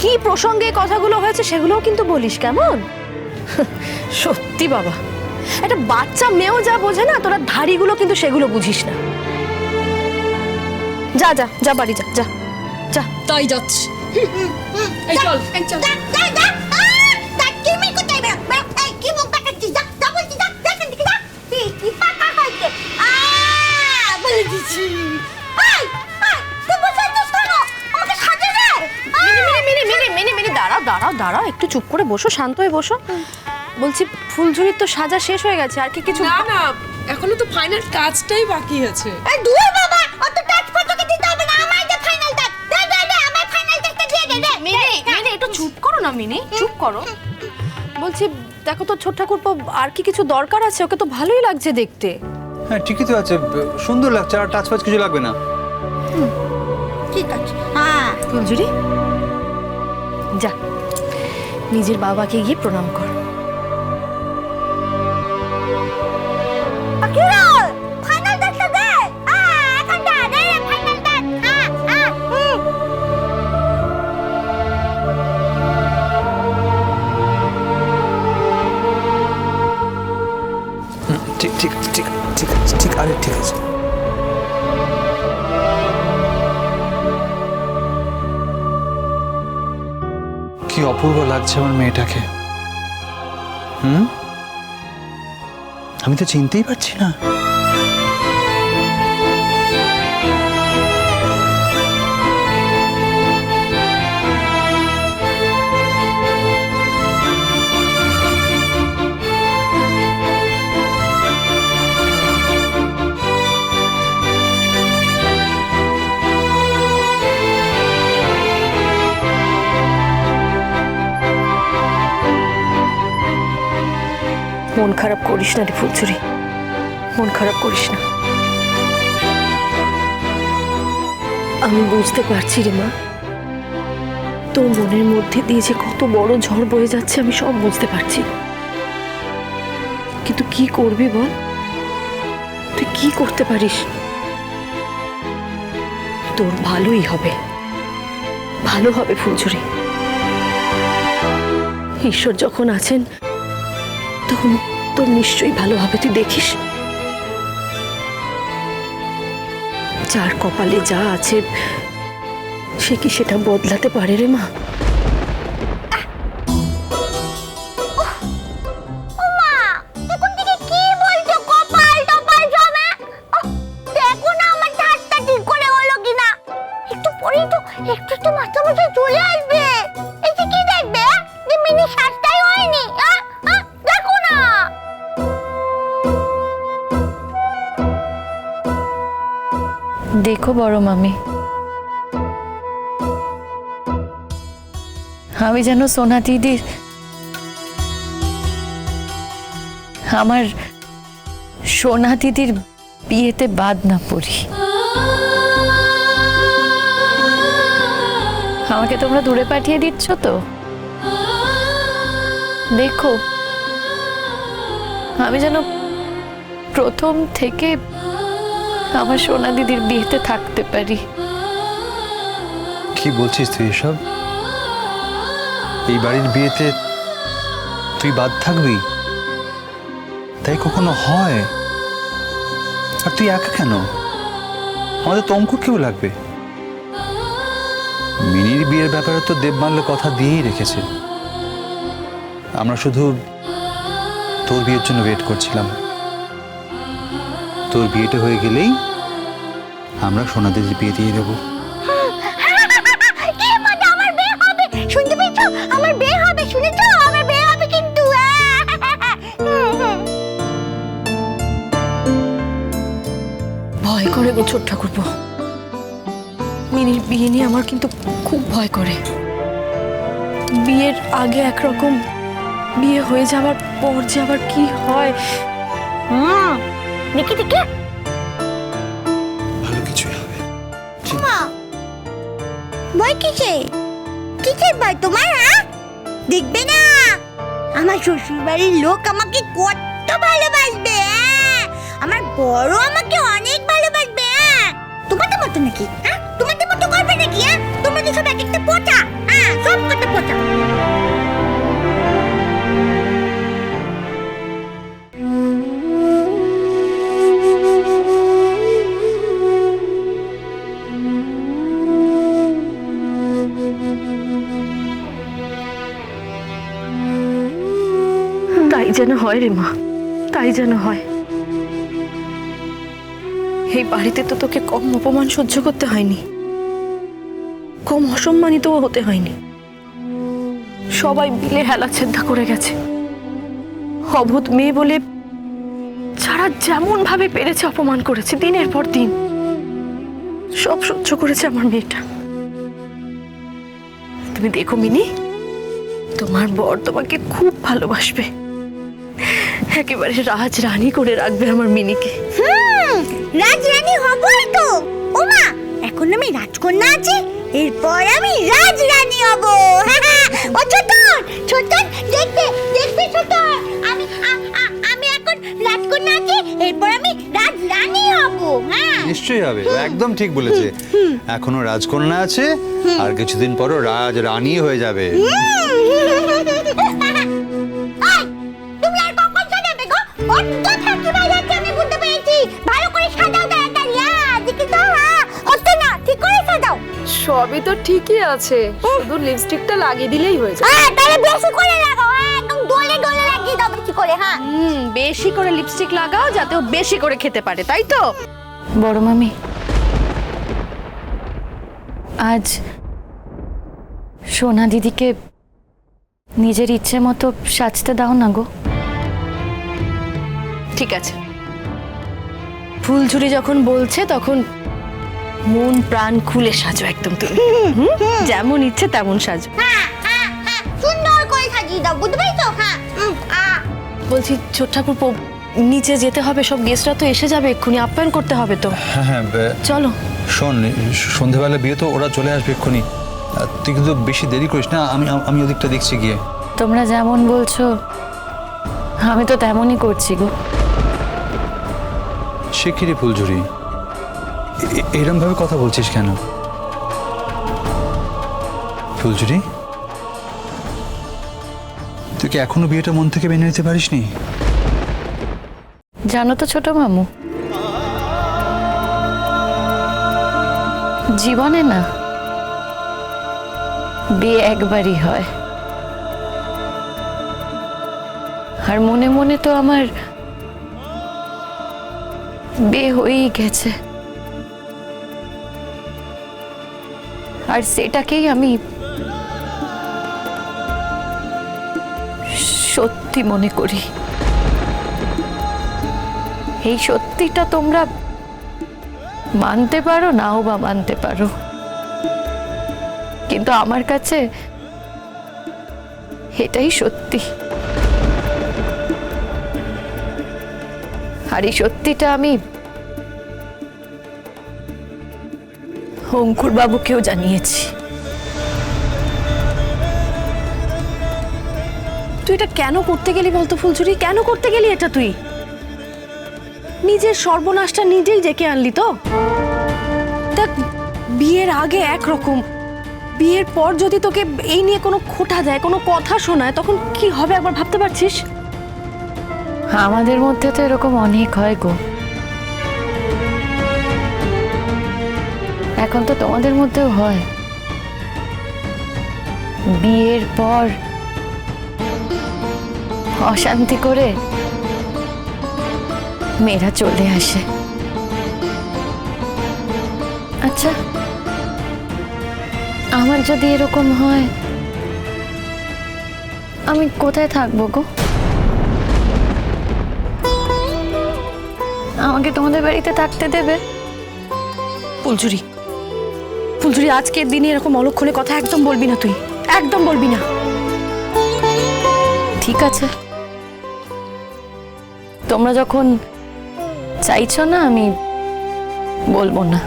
কি প্রসঙ্গে কথাগুলো হয়েছে সেগুলোও কিন্তু বলিস, কেমন? সত্যি বাবা, একটা বাচ্চা মেয়েও যা বোঝে না, তোরা ধাড়িগুলো কিন্তু সেগুলো বুঝিস না। যা যা যা, বাড়ি যা যা যা। তাই যাচ্ছি। এই চল, এই চল। দাঁড়াও দাঁড়াও, একটু চুপ করে বসো, শান্ত হয়ে বসো। বলছি ফুলঝুরির তো সাজা শেষ হয়ে গেছে, আর কি কিছু? না না, এখনো তো ফাইনাল টাচটাই বাকি আছে। একটু চুপ করো না মিনি, চুপ করো। বলছি দেখো তো ছোট ঠাকুরপো, আর কি কিছু দরকার আছে? ওকে তো ভালোই লাগছে দেখতে। হ্যাঁ ঠিকই তো আছে, সুন্দর লাগছে, আর টাচ ফাচ কিছু লাগবে না। ঠিক আছে। হ্যাঁ ফুলঝুরি, যা নিজের বাবাকে গিয়ে প্রণাম কর। ঠিক ঠিক ঠিক ঠিক আছে, ঠিক আরে ঠিক আছে। কি অপূর্ব লাগছে আমার মেয়েটাকে। আমি তো চিনতেই পারছি না। মন খারাপ করিস না রে ফুলঝুরি, মন খারাপ করিস না। আমি বুঝতে পারছি রে মা, তোর মনের মধ্যে দিয়ে যে কত বড় ঝড় বয়ে যাচ্ছে আমি সব বুঝতে পারছি। কিন্তু কি করবি বল, তুই কি করতে পারিস? তোর ভালোই হবে, ভালো হবে ফুলঝুরি। ঈশ্বর যখন আছেন তখন তোর নিশ্চয়ই ভালো হবে, তুই দেখিস। যার কপালে যা আছে সে কি সেটা বদলাতে পারে রে মা? একটু তো মাথা মাথা চলে আসবে। এই যে কি দেখবে, যে মিনি সাজটাই হয়নি। দেখো না, দেখো বড় মামি, আমি যেন সোনা দিদির, আমার সোনা দিদির বিয়েতে বাদ না পড়ি। আমাকে তোমরা দূরে পাঠিয়ে দিচ্ছ তো? দেখো আমি যেন প্রথম থেকে আমার সোনা দিদির বিয়েতে থাকতে পারি। কি বলছিস তুই এসব? এই বাড়ির বিয়েতে তুই বাদ থাকবি? তাই কখনো হয়? আর তুই একা কেন? আমাদের তো অঙ্কুর কেউ লাগবে। মিনির বিয়ের ব্যাপারে তো দেবমাল্য কথা দিয়েই রেখেছে। আমরা শুধু তোর বিয়ের জন্য ওয়েট করছিলাম। তোর বিয়েটা হয়ে গেলেই আমরা সোনা দিদির বিয়ে দিয়ে দেবো। কি মজা, আমার বিয়ে হবে। শুনতে পেয়েছো? আমার বিয়ে হবে, শুনেছো? আমার বিয়ে হবে কিন্তু। ভয় করে গো ছোট ঠাকুরপো, মিনির বিয়ে নিয়ে আমার কিন্তু খুব ভয় করে। বিয়ের আগে একরকম, বিয়ে হয়ে যাওয়ার পর যে আবার কি হয়। দেখি দেখি, ভালো কিছুই হবে। ভয় কিসে? কিসের ভয় তোমার? দেখবে না আমার শ্বশুর বাড়ির লোক আমাকে কত ভালোবাসবে। আমার বড় আমাকে অনেক ভালোবাসবে। তোমাদের মতো নাকি? তোমাদের মতো করবে নাকি? তোমরা তো সব এক একটা পোটা। সব যেন হয় রে মা, তাই যেন হয়। এই বাড়িতে তো তোকে কম অপমান সহ্য করতে হয়নি, কম অসম্মানিতও হতে হয়নি। সবাই মিলে হেলা ছেদ্দা করে গেছে। অভূত মেয়ে বলে যারা যেমন ভাবে পেরেছে অপমান করেছে, দিনের পর দিন সব সহ্য করেছে আমার মেয়েটা। তুমি দেখো মিনি, তোমার বর তোমাকে খুব ভালোবাসবে, একেবারে রাজরানী করে রাখবে আমার মিনিকে। রাজরানী হবই তো। ওমা, এখন আমি রাজকন্যা আছি, এরপর আমি রাজরানী হব। ও ছোটন, ছোটন দেখতে দেখতে ছোটন, আমি এখন রাজকন্যা আছি, এরপর আমি রাজরানী হব। হ্যাঁ নিশ্চয়ই হবে, ও একদম ঠিক বলেছে। এখনো রাজকন্যা আছে, আর কিছুদিন পরও রাজরানী হয়ে যাবে। এই, তুমি আর কখন সাজাবে গো? অত থাকি বাজাচ্ছে, আমি বুঝতে পেরেছি। ভালো করে সাজাও তাড়াতাড়ি। দেখি তো, অত না, ঠিক করে সাজাও। সবই তো ঠিকই আছে, শুধু লিপস্টিকটা লাগিয়ে দিলেই হয়ে যায়। তাহলে বেশি করে লাগাও। একদম ডলে ডলে লাগিয়ে দাও বেশি করে। হ্যাঁ বেশি করে লিপস্টিক লাগাও যাতে ও বেশি করে খেতে পারে, তাই তো? বড় মামি, আজ সোনা দিদিকে নিজের ইচ্ছে মতো সাজতে দাও না গো। ঠিক আছে, ফুলঝুরি যখন বলছে তখন মন প্রাণ খুলে সাজো একদম তুমি। যেমন ইচ্ছে তেমন সাজো। হ্যাঁ, সুন্দর করে সাজিয়ে দাও, বুঝতে পেরেছো? হ্যাঁ। বলছি ছোট ঠাকুরপো, নিচে যেতে হবে, সব গেস্টরা তো এসে যাবে, এক্ষুনি আপ্যায়ন করতে হবে তো। হ্যাঁ হ্যাঁ, চলো। শোন, সন্ধেবেলা বিয়ে তো, ওরা চলে আসবে এক্ষুনি। তুই কিন্তু বেশি দেরি করিস না, আমি ওদিকটা দেখছি গিয়ে। তোমরা যেমন বলছো আমি তো তেমনই করছি গো। সে কি রে ফুলঝুরি, এরম ভাবে কথা বলছিস কেন? ফুলঝুরি, তুই কি এখনো বিয়েটা মন থেকে মেনে নিতে পারিসনি? জানো তো ছোট মামু, জীবনে না বিয়ে একবারই হয়, আর মনে মনে তো আমার বিয়ে হয়েই গেছে, আর সেটাকেই আমি সত্যি মনে করি। এই সত্যিটা তোমরা মানতে পারো নাও বা মানতে পারো, কিন্তু আমার কাছে এটাই সত্যি। আর এই সত্যিটা আমি অঙ্কুর বাবুকেও জানিয়েছি। তুই এটা কেন করতে গেলি বলতো ফুলঝুরি? কেন করতে গেলি এটা? তুই নিজের সর্বনাশটা নিজেই ডেকে আনলি তো। দেখ, বিয়ের আগে একরকম, বিয়ের পর যদি তোকে এই নিয়ে কোনো খোঁটা দেয়, কোনো কথা শোনায়, তখন কি হবে একবার ভাবতে পারছিস? আমাদের মধ্যে তো এরকম অনেক হয় গো। এখন তো তোমাদের মধ্যেও হয়। বিয়ের পর অশান্তি করে মেয়েরা চলে আসে। আচ্ছা, আমার যদি এরকম হয় আমি কোথায় থাকবো গো? আমাকে তোমাদের বাড়িতে থাকতে দেবে? ফুলঝুরি, ফুলঝুরি, আজকের দিনে এরকম অলক্ষণে কথা একদম বলবি না তুই, একদম বলবি না। ঠিক আছে, তোমরা যখন চাইছো না আমি বলবো না।